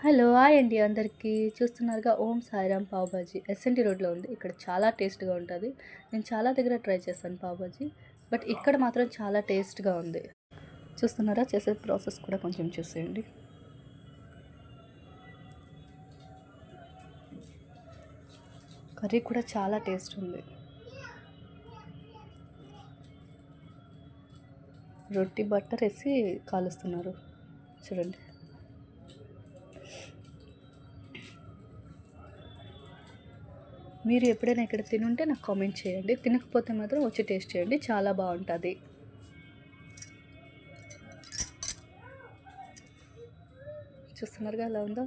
Hello! Hi అండి అందరికీ. చూస్తున్నారుగా ఓం సాయిరామ్ పావ్ బాజీ ఎస్ఎన్‌టి రోడ్‌లో ఉంది. ఇక్కడ చాలా టేస్ట్‌గా ఉంటది. నేను చాలా దగ్గర ట్రై చేశాను పావ్ బాజీ. బట్ ఇక్కడ మాత్రం చాలా టేస్ట్‌గా ఉంది. చూస్తున్నారా? చేసే ప్రాసెస్ కూడా కొంచెం చూసేయండి. కర్రీ కూడా చాలా టేస్ట్ ఉంది. రొట్టి బట్టర్ ఏసి కాలుస్తున్నారు. చూడండి. మీరు ఎప్పుడైనా ఇక్కడ తినుంటే నాకు కామెంట్ చేయండి. తినకపోతే మాత్రం వచ్చి టేస్ట్ చేయండి. చాలా బావుంటది. చూస్తున్నారుగా ఎలా ఉందో?